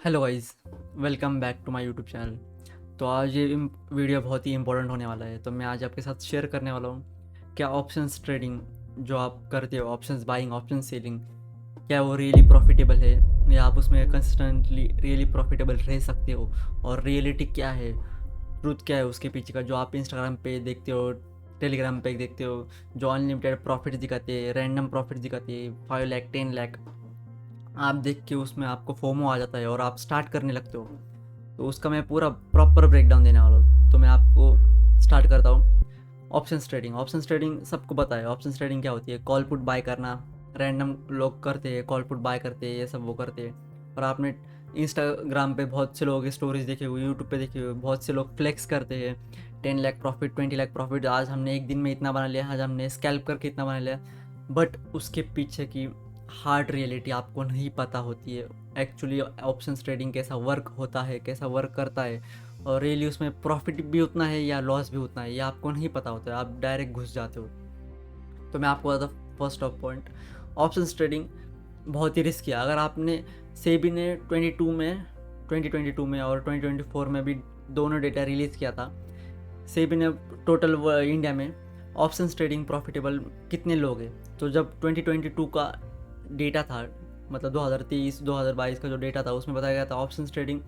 Hello guys, welcome back to my YouTube channel. तो आज ये वीडियो बहुत ही इंपॉर्टेंट होने वाला है। तो मैं आज आपके साथ शेयर करने वाला हूँ क्या ऑप्शंस ट्रेडिंग जो आप करते हो, ऑप्शंस बाइंग, ऑप्शन सेलिंग, क्या वो रियली प्रॉफिटेबल है या आप उसमें कंसिस्टेंटली रियली प्रॉफिटेबल रह सकते हो। और रियलिटी क्या है, ट्रूथ क्या है उसके पीछे का, जो आप इंस्टाग्राम पे देखते हो, टेलीग्राम पे देखते हो, जो अनलिमिटेड प्रॉफिट दिखाते हैं, रैंडम प्रॉफिट दिखाते हैं, 5 लाख 10 लाख, आप देख के उसमें आपको फोमो आ जाता है और आप स्टार्ट करने लगते हो। तो उसका मैं पूरा प्रॉपर ब्रेकडाउन देने वाला हूँ। तो मैं आपको स्टार्ट करता हूँ। ऑप्शंस ट्रेडिंग सबको पता है। ऑप्शंस ट्रेडिंग क्या होती है? कॉल पुट बाय करना। रैंडम लोग करते हैं, कॉल पुट बाय करते हैं, ये सब वो करते हैं। और आपने इंस्टाग्राम पे बहुत से लोगों की स्टोरीज देखे हुए, यूट्यूब पे देखे हुए, बहुत से लोग फ्लेक्स करते हैं 10 लाख प्रॉफिट, 20 लाख प्रॉफिट, आज हमने एक दिन में इतना बना लिया, आज हमने स्कैल्प करके इतना बना लिया। बट उसके पीछे की हार्ड रियलिटी आपको नहीं पता होती है। एक्चुअली ऑप्शंस ट्रेडिंग कैसा वर्क होता है, कैसा वर्क करता है, और रियली उसमें प्रॉफिट भी उतना है या लॉस भी उतना है, ये आपको नहीं पता होता है। आप डायरेक्ट घुस जाते हो। तो मैं आपको बताता हूँ first of point, options trading बहुत ही रिस्की है। अगर आपने सेबी ने 2022 में और 2024 में भी दोनों डेटा रिलीज़ किया था। सेबी ने टोटल इंडिया में ऑप्शंस ट्रेडिंग प्रॉफिटेबल कितने लोग हैं, तो जब 2022 का डेटा था, मतलब 2023-2022 का जो डेटा था, उसमें बताया गया था ऑप्शंस ट्रेडिंग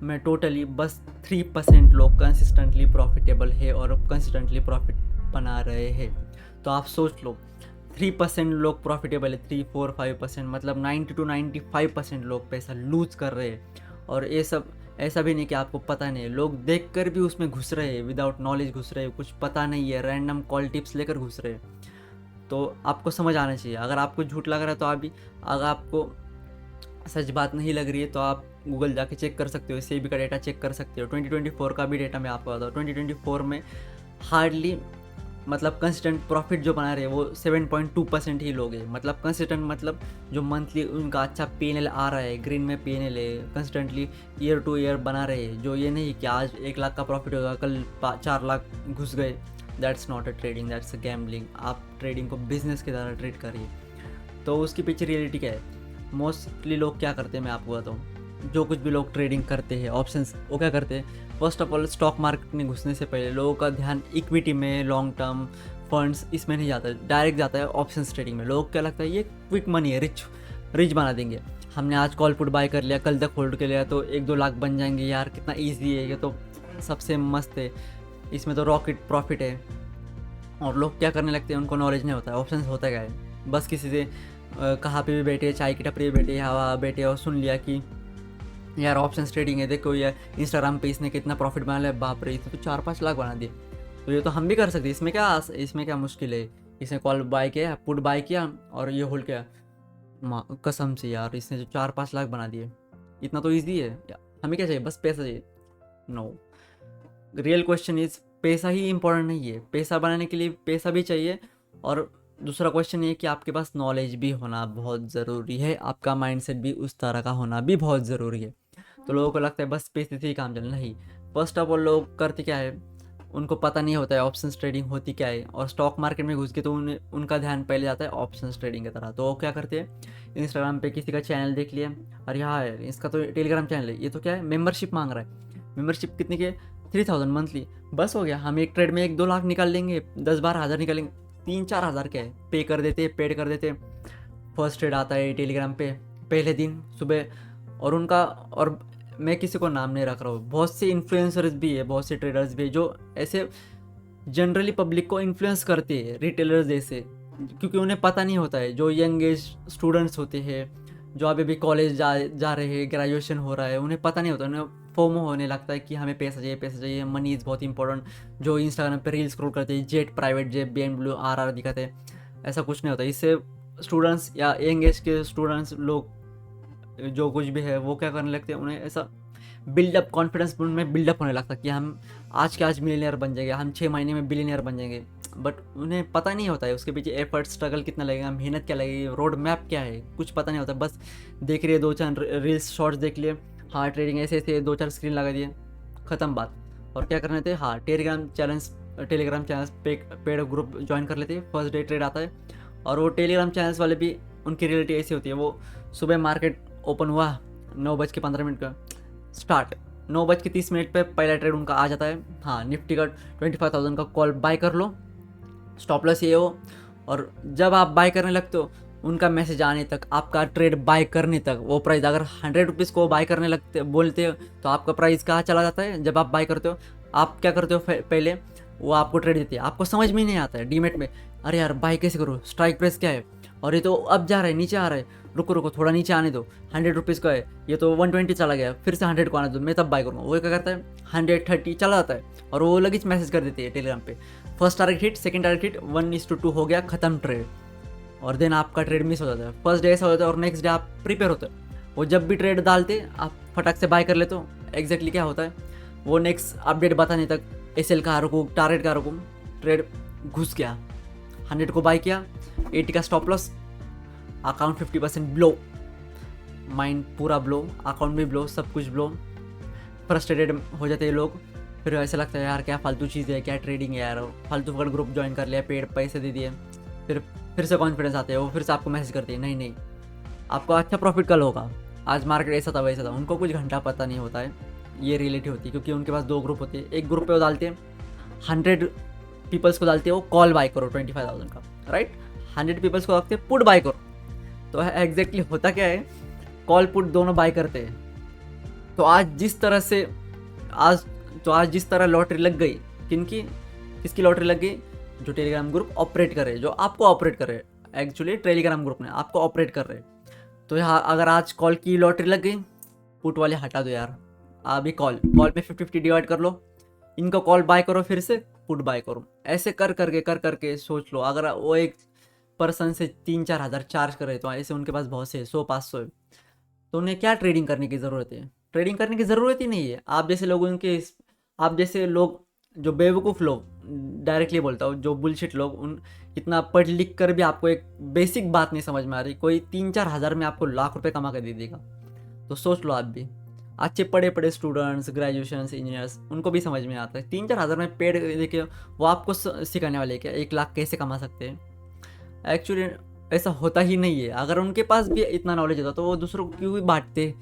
में टोटली बस 3% लोग कंसिस्टेंटली प्रॉफिटेबल है और कंसिस्टेंटली प्रॉफिट बना रहे हैं। तो आप सोच लो, 3% लोग प्रॉफिटेबल है, 3-4-5%, मतलब 90-95% लोग पैसा लूज कर रहे हैं। और ये सब ऐसा भी नहीं कि आपको पता नहीं है, लोग देख कर भी उसमें घुस रहे हैं, विदाउट नॉलेज घुस रहे हैं, कुछ पता नहीं है, रैंडम कॉल टिप्स लेकर घुस रहे हैं। तो आपको समझ आना चाहिए। अगर आपको झूठ लग रहा है तो आप भी, अगर आपको सच बात नहीं लग रही है तो आप गूगल जाके चेक कर सकते हो, सेबी का डेटा चेक कर सकते हो। 2024 का भी डेटा मैं आपको बताऊँ, 2024 में हार्डली, मतलब कंसिस्टेंट प्रॉफिट जो बना रहे हैं वो 7.2% ही लोग हैं। मतलब कंसिस्टेंट मतलब जो मंथली उनका अच्छा पी आ रहा है, ग्रीन में पी है, कंसिस्टेंटली ईयर टू ईयर बना रहे हैं। जो ये नहीं कि आज 1 लाख का प्रॉफिट होगा, कल 4 लाख घुस गए। That's not a trading, that's a gambling. आप ट्रेडिंग को बिजनेस की तरह ट्रीट करिए। तो उसके पीछे रियलिटी क्या है? मोस्टली लोग क्या करते हैं मैं आपको बताऊँ। जो कुछ भी लोग ट्रेडिंग करते हैं ऑप्शंस, वो क्या करते हैं, first of all stock market में घुसने से पहले लोगों का ध्यान इक्विटी में, लॉन्ग टर्म फंड्स, इसमें नहीं जाता है, डायरेक्ट जाता है ऑप्शंस ट्रेडिंग में। लोगों को क्या लगता है ये क्विक मनी है, रिच रिच बना देंगे। हमने आज कॉल पुट बाय कर लिया, कल तक होल्ड कर लिया तो 1-2 लाख बन जाएंगे, यार कितना ईजी है, ये तो सबसे मस्त है, इसमें तो रॉकेट प्रॉफिट है। और लोग क्या करने लगते हैं, उनको नॉलेज नहीं होता है ऑप्शंस होता क्या है। बस किसी से कहाँ पे भी बैठे, चाय की टपरी पे बैठे, हवा बैठे और सुन लिया कि यार ऑप्शंस ट्रेडिंग है, देखो यार इंस्टाग्राम पे इसने कितना प्रॉफिट बना लिया, बाप रे इसने तो 4-5 लाख बना दिए, तो ये तो हम भी कर सकते हैं, इसमें क्या मुश्किल है। इसने कॉल बाय किया, पुट बाय किया और ये होल्ड किया, कसम से यार इसने जो 4-5 लाख बना दिए, इतना तो ईजी है। हमें क्या चाहिए? बस पैसा चाहिए। नो, रियल क्वेश्चन इज पैसा ही इंपॉर्टेंट नहीं है। पैसा बनाने के लिए पैसा भी चाहिए, और दूसरा क्वेश्चन ये कि आपके पास नॉलेज भी होना बहुत ज़रूरी है, आपका माइंडसेट भी उस तरह का होना भी बहुत ज़रूरी है। तो लोगों को लगता है बस पैसे से ही काम चलना, नहीं। फर्स्ट ऑफ ऑल लोग करते क्या है, उनको पता नहीं होता है ऑप्शंस ट्रेडिंग होती क्या है, और स्टॉक मार्केट में घुस के तो उनका ध्यान पहले जाता है ऑप्शंस ट्रेडिंग की तरह। तो वो क्या करते हैं, इंस्टाग्राम पे किसी का चैनल देख लिया, अरे हाँ यार इसका तो टेलीग्राम चैनल है, ये तो क्या है, मेंबरशिप मांग रहा है। मेंबरशिप कितने के? 3000 मंथली। बस हो गया, हम एक ट्रेड में 1-2 लाख निकाल लेंगे, 10-12 हज़ार निकालेंगे, 3-4 हज़ार क्या है, पे कर देते, पेड कर देते। फर्स्ट ट्रेड आता है टेलीग्राम पे पहले दिन सुबह, और उनका, और मैं किसी को नाम नहीं रख रहा हूँ, बहुत से इन्फ्लुएंसर्स भी है, बहुत से ट्रेडर्स भी है जो ऐसे जनरली पब्लिक को इन्फ्लुएंस करते हैं, रिटेलर्स जैसे, क्योंकि उन्हें पता नहीं होता है। जो यंग एज स्टूडेंट्स होते हैं, जो अभी भी कॉलेज जा रहे हैं, ग्रेजुएशन हो रहा है, उन्हें पता नहीं होता, उन्हें फोमो होने लगता है कि हमें पैसा चाहिए, पैसा चाहिए, मनी इज़ बहुत इंपॉर्टेंट। जो इंस्टाग्राम पे रील स्क्रॉल करते हैं, jet, private jet, BMW, RR दिखाते हैं, ऐसा कुछ नहीं होता। इससे स्टूडेंट्स या यंग एज के स्टूडेंट्स लोग जो कुछ भी है वो क्या करने लगते हैं, उन्हें ऐसा बिल्डअप, कॉन्फिडेंस उनमें बिल्डअप होने लगता है कि हम आज के आज मिलीनियर बन जाएंगे, हम 6 महीने में बिलीनियर बन जाएंगे। बट उन्हें पता नहीं होता है उसके पीछे एफर्ट, स्ट्रगल कितना लगेगा, मेहनत क्या लगेगी, रोड मैप क्या है, कुछ पता नहीं होता। बस देख रही है, 2-4 रील्स शॉर्ट्स देख लिए, हाँ ट्रेडिंग ऐसे ऐसे, 2-4 स्क्रीन लगा दिए, ख़त्म बात। और क्या करने थे, हाँ टेलीग्राम चैनल्स पे पेड ग्रुप ज्वाइन कर लेते हैं, फर्स्ट डे ट्रेड आता है। और वो टेलीग्राम चैनल्स वाले भी, उनकी रियलिटी ऐसी होती है, वो सुबह मार्केट ओपन हुआ, 9:15 का स्टार्ट, 9:30 पे पहला ट्रेड उनका आ जाता है। हाँ, निफ्टी का 25,000 का कॉल बाय कर लो, स्टॉप लॉस ये हो, और जब आप बाय करने लगते हो उनका मैसेज आने तक, आपका ट्रेड बाय करने तक, वो प्राइस अगर 100 रुपीज़ को बाय करने लगते बोलते हो तो आपका प्राइस कहाँ चला जाता है। जब आप बाय करते हो, आप क्या करते हो, पहले वो आपको ट्रेड देती है, आपको समझ में ही नहीं आता है डीमेट में, अरे यार बाय कैसे करूँ, स्ट्राइक प्राइस क्या है, और ये तो अब जा रहा है, नीचे आ रहा है, रुको रुको थोड़ा नीचे आने दो, 100 रुपीज़ का है, ये तो 120 चला गया, फिर से 100 को आने दो, मैं तब बाय करूँगा। वो क्या करता है, 130 चला जाता है, और वो लगे मैसेज कर देती है टेलीग्राम पे, first target hit, second target hit, 1:2 हो गया, खत्म ट्रेड, और देन आपका ट्रेड मिस हो जाता है। फर्स्ट डे ऐसा होता है और नेक्स्ट डे आप प्रिपेयर होते हो, वो जब भी ट्रेड डालते आप फटाक से बाय कर लेते हो। एग्जैक्टली क्या होता है, वो नेक्स्ट अपडेट बताने तक एसएल का रुकूँ, टारगेट का रुकूँ, ट्रेड घुस गया, 100 को बाय किया, 80 का stop loss, account 50% blow, mind पूरा ब्लो, अकाउंट भी ब्लो, सब कुछ ब्लो, फ्रस्ट्रेटेड हो जाते हैं लोग। फिर ऐसा लगता है यार क्या फालतू चीज़ है, क्या ट्रेडिंग है यार, फालतू फकड़ ग्रुप ज्वाइन कर लिया, पेड पैसे दे दिए, फिर से कॉन्फिडेंस आते हैं, वो फिर से आपको मैसेज करती है, नहीं नहीं आपको अच्छा प्रॉफिट कल होगा, आज मार्केट ऐसा था वैसा था। उनको कुछ घंटा पता नहीं होता है, ये रियलिटी होती है, क्योंकि उनके पास 2 ग्रुप होते हैं। एक ग्रुप पे वो डालते हैं 100 पीपल्स को डालते हैं वो कॉल बाय करो 25,000 का, राइट, 100 पीपल्स को रखते हैं पुट बाय करो। तो एग्जैक्टली होता क्या है, कॉल पुट दोनों बाय करते हैं। तो आज जिस तरह लॉटरी लग गई, किसकी लॉटरी लग गई, जो टेलीग्राम ग्रुप ऑपरेट कर रहे हैं, जो आपको ऑपरेट कर रहे हैं, एक्चुअली टेलीग्राम ग्रुप ने आपको ऑपरेट कर रहे हैं। तो यहाँ अगर आज कॉल की लॉटरी लग गई, पुट वाले हटा दो यार, अभी कॉल में 50-50 डिवाइड कर लो, इनका कॉल बाय करो, फिर से पुट बाय करो, ऐसे कर करके सोच लो, अगर वो एक पर्सन से 3-4 हज़ार चार्ज कर रहे तो ऐसे उनके पास बहुत से 100-500 है, तो उन्हें क्या ट्रेडिंग करने की ज़रूरत है, ट्रेडिंग करने की ज़रूरत ही नहीं है। आप जैसे लोग जो बेवकूफ़ लोग, डायरेक्टली बोलता हूँ, जो बुलशिट लोग, उन इतना पढ़ लिख कर भी आपको एक बेसिक बात नहीं समझ में आ रही, कोई 3-4 हज़ार में आपको लाख रुपए कमा कर दे देगा, तो सोच लो आप भी। अच्छे पढ़े स्टूडेंट्स, ग्रेजुएशन इंजीनियर्स, उनको भी समझ में आता है, 3-4 हज़ार में पेड देके वो आपको सिखाने वाले क्या 1 लाख कैसे कमा सकते हैं। एक्चुअली ऐसा होता ही नहीं है। अगर उनके पास भी इतना नॉलेज होता तो वो दूसरों को क्यों भी बांटते,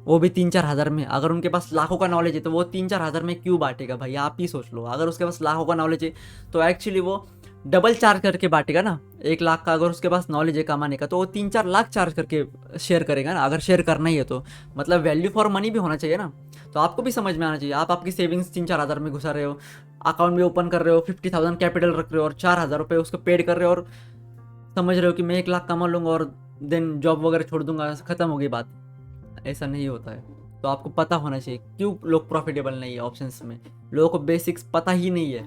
वो भी 3-4 हज़ार में। अगर उनके पास लाखों का नॉलेज है तो वो 3-4 हज़ार में क्यों बांटेगा भाई, आप ही सोच लो। अगर उसके पास लाखों का नॉलेज है तो एक्चुअली वो डबल चार्ज करके बांटेगा ना। 1 लाख का अगर उसके पास नॉलेज है कमाने का, तो वो 3-4 लाख चार्ज करके शेयर करेगा ना, अगर शेयर करना ही है तो। मतलब वैल्यू फॉर मनी भी होना चाहिए ना। तो आपको भी समझ में आना चाहिए, आप आपकी सेविंग्स 3-4 हज़ार में घुसा रहे हो, अकाउंट भी ओपन कर रहे हो, 50,000 कैपिटल रख रहे हो और 4,000 रुपये उसको पेड कर रहे हो, और समझ रहे हो कि मैं 1 लाख कमा लूँगा और देन जॉब वगैरह छोड़ दूंगा, ख़त्म हो गई बात। ऐसा नहीं होता है। तो आपको पता होना चाहिए क्यों लोग प्रॉफिटेबल नहीं है ऑप्शंस में। लोगों को बेसिक्स पता ही नहीं है।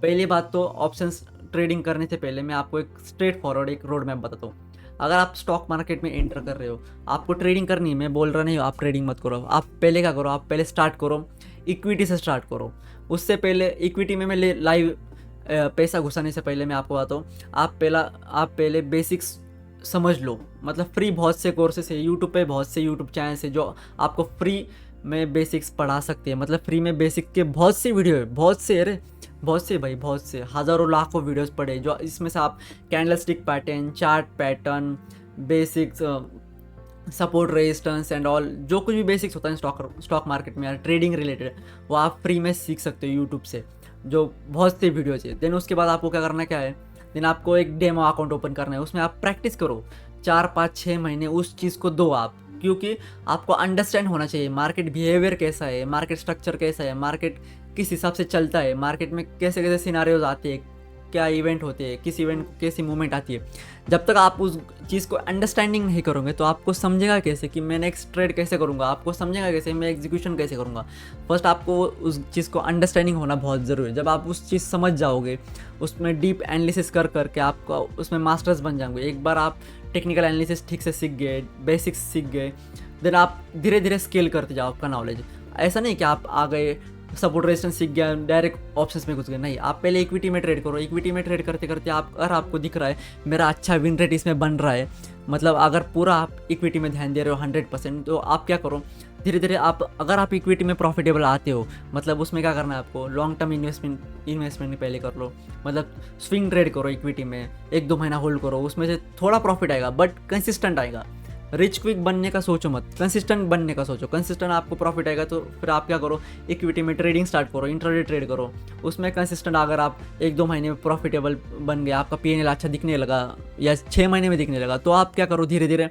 पहली बात तो ऑप्शंस ट्रेडिंग करने से पहले मैं आपको एक स्ट्रेट फॉरवर्ड एक रोड मैप बताता हूँ। अगर आप स्टॉक मार्केट में एंटर कर रहे हो, आपको ट्रेडिंग करनी है, मैं बोल रहा नहीं हूँ आप ट्रेडिंग मत करो। आप पहले क्या करो, आप पहले स्टार्ट करो इक्विटी से स्टार्ट करो। उससे पहले इक्विटी में मैं लाइव पैसा घुसाने से पहले मैं आपको बताता हूँ, आप पहले बेसिक्स समझ लो। मतलब फ्री बहुत से कोर्सेस है यूट्यूब पे, बहुत से यूट्यूब चैनल्स है जो आपको फ्री में बेसिक्स पढ़ा सकते हैं। मतलब फ्री में बेसिक के बहुत सी वीडियो है, बहुत से हज़ारों लाखों वीडियोस पढ़े, जो इसमें से आप candle stick pattern, chart pattern, basics, support resistance and all, जो कुछ भी बेसिक्स होता है स्टॉक मार्केट में या ट्रेडिंग रिलेटेड, वो आप फ्री में सीख सकते हो यूट्यूब से, जो बहुत से वीडियोज है। देन उसके बाद आपको क्या करना क्या है, देन आपको एक डेमो अकाउंट ओपन करना है। उसमें आप प्रैक्टिस करो 4-5-6 महीने, उस चीज़ को दो आप, क्योंकि आपको अंडरस्टैंड होना चाहिए मार्केट बिहेवियर कैसा है, मार्केट स्ट्रक्चर कैसा है, मार्केट किस हिसाब से चलता है, मार्केट में कैसे कैसे सिनारियोज आते हैं, क्या इवेंट होते हैं, किस इवेंट को कैसी मूवमेंट आती है। जब तक आप उस चीज़ को अंडरस्टैंडिंग नहीं करोगे तो आपको समझेगा कैसे कि मैं नेक्स्ट ट्रेड कैसे करूँगा, आपको समझेगा कैसे मैं एग्जीक्यूशन कैसे करूँगा। फर्स्ट आपको उस चीज़ को अंडरस्टैंडिंग होना बहुत ज़रूरी है। जब आप उस चीज़ समझ जाओगे, उसमें डीप एनालिसिस करके आपका उसमें मास्टर्स बन जाओगे। एक बार आप टेक्निकल एनालिसिस ठीक से सीख गए, बेसिक्स सीख गए, देन आप धीरे धीरे स्केल करते जाओ आपका नॉलेज। ऐसा नहीं कि आप आ गए सपोर्ट रेजिस्टेंस सीख गया डायरेक्ट ऑप्शंस में घुस गए, नहीं। आप पहले इक्विटी में ट्रेड करो। इक्विटी में ट्रेड करते करते अगर आपको दिख रहा है मेरा अच्छा विन रेट इसमें बन रहा है, मतलब अगर पूरा आप इक्विटी में ध्यान दे रहे हो 100%, तो आप क्या करो, धीरे धीरे अगर आप इक्विटी में प्रॉफिटेबल आते हो, मतलब उसमें क्या करना है आपको, लॉन्ग टर्म इन्वेस्टमेंट पहले कर लो। मतलब स्विंग ट्रेड करो इक्विटी में, 1-2 महीना होल्ड करो, उसमें से थोड़ा प्रॉफिट आएगा बट कंसिस्टेंट आएगा। रिच क्विक बनने का सोचो मत, कंसिस्टेंट बनने का सोचो। कंसिस्टेंट आपको प्रॉफिट आएगा तो फिर आप क्या करो, इक्विटी में ट्रेडिंग स्टार्ट करो, इंट्राडे ट्रेड करो। उसमें कंसिस्टेंट अगर आप 1-2 महीने में प्रॉफिटेबल बन गए, आपका पीएनएल अच्छा दिखने लगा या 6 महीने में दिखने लगा, तो आप क्या करो, धीरे धीरे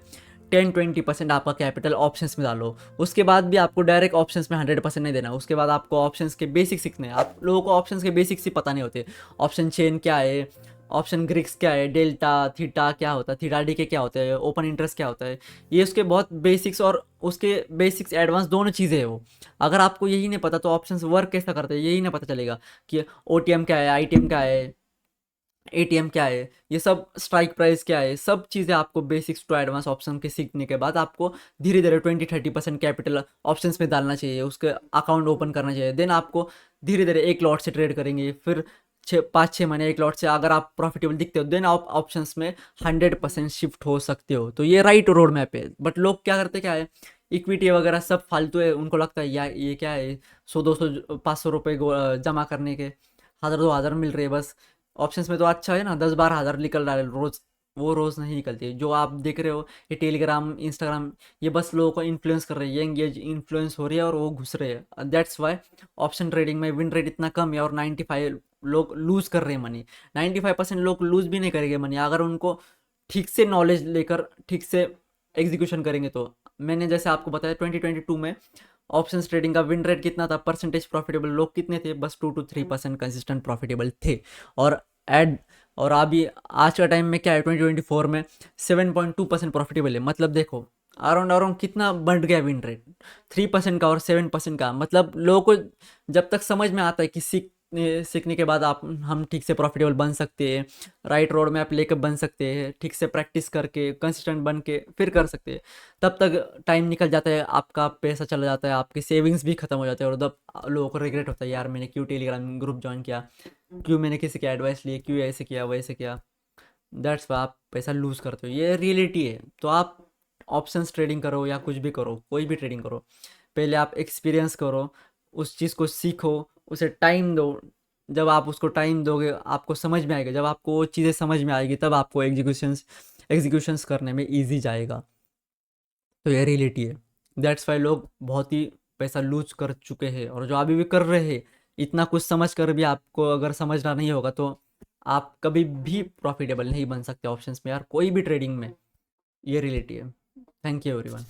10-20% आपका कैपिटल ऑप्शंस में डालो। उसके बाद भी आपको डायरेक्ट ऑप्शंस में 100% नहीं देना। उसके बाद आपको ऑप्शंस के बेसिक सीखने हैं। आप लोगों को ऑप्शंस के बेसिक्स ही पता नहीं होते। ऑप्शन चेन क्या है, ऑप्शन ग्रिक्स क्या है, डेल्टा थीटा क्या होता है, थीटा डी के क्या होता है, ओपन इंटरेस्ट क्या होता है, ये उसके बहुत बेसिक्स और उसके बेसिक्स एडवांस दोनों चीज़ें हैं वो। अगर आपको यही नहीं पता तो ऑप्शंस वर्क कैसा करते हैं यही नहीं पता चलेगा कि ओटीएम क्या है, आईटीएम क्या है, एटीएम क्या है, ये सब स्ट्राइक प्राइस क्या है, सब चीज़ें आपको बेसिक्स टू एडवांस ऑप्शन के सीखने के बाद आपको धीरे धीरे 20-30% कैपिटल ऑप्शंस में डालना चाहिए, उसके अकाउंट ओपन करना चाहिए। देन आपको धीरे धीरे एक लॉट से ट्रेड करेंगे, फिर 5-6 महीने एक लॉट से अगर आप प्रॉफिटेबल दिखते हो देन आप ऑप्शंस में 100% शिफ्ट हो सकते हो। तो ये राइट रोड मैप है। बट लोग क्या करते क्या है, इक्विटी वगैरह सब फालतू है, उनको लगता है यार ये क्या है, 100-200 500 रुपये जमा करने के 1000-2000 मिल रहे हैं बस। ऑप्शंस में तो अच्छा है ना, 10-12 हज़ार निकल रहा है रोज़, वो रोज़ नहीं निकलती। जो आप देख रहे हो ये टेलीग्राम, इंस्टाग्राम, ये बस लोगों को इन्फ्लुएंस कर रही है, यंग एज इन्फ्लुएंस हो रही है और वो घुस रहे हैं। दैट्स वाई ऑप्शन ट्रेडिंग में विन रेट इतना कम है और 95 लोग लूज़ कर रहे हैं मनी। 95% लोग लूज़ भी नहीं करेंगे मनी अगर उनको ठीक से नॉलेज लेकर ठीक से एग्जीक्यूशन करेंगे तो। मैंने जैसे आपको बताया 2022 में ऑप्शंस ट्रेडिंग का विन रेट कितना था, परसेंटेज प्रॉफिटेबल लोग कितने थे, बस 2-3% कंसिस्टेंट प्रॉफिटेबल थे। और एड और अभी आज का टाइम में क्या है, 2024 में 7.2% प्रॉफिटेबल है। मतलब देखो अराउंड अराउंड कितना बढ़ गया विन रेट, 3% का और 7% का। मतलब लोगों को जब तक समझ में आता है कि सीखने के बाद आप हम ठीक से प्रॉफिटेबल बन सकते हैं, राइट रोड में आप लेकर बन सकते हैं, ठीक से प्रैक्टिस करके कंसिस्टेंट बन के फिर कर सकते हैं, तब तक टाइम निकल जाता है, आपका पैसा चला जाता है, आपकी सेविंग्स भी खत्म हो जाते हैं और तब लोगों को रिग्रेट होता है यार मैंने क्यों टेलीग्राम ग्रुप ज्वाइन किया, क्यों मैंने किसी की एडवाइस ली, क्यों ऐसे किया वैसे किया। दैट्स वाई आप पैसा लूज़ करते हो, ये रियलिटी है। तो आप ऑप्शंस ट्रेडिंग करो या कुछ भी करो, कोई भी ट्रेडिंग करो, पहले आप एक्सपीरियंस करो, उस चीज़ को सीखो, उसे टाइम दो। जब आप उसको टाइम दोगे आपको समझ में आएगा, जब आपको वो चीज़ें समझ में आएगी तब आपको एग्जीक्यूशंस करने में ईजी जाएगा। तो ये रियलिटी है। दैट्स वाई लोग बहुत ही पैसा लूज कर चुके हैं और जो अभी भी कर रहे हैं। इतना कुछ समझ कर भी आपको अगर समझना नहीं होगा तो आप कभी भी प्रॉफिटेबल नहीं बन सकते ऑप्शंस में यार, कोई भी ट्रेडिंग में। ये रियलिटी है। Thank you everyone.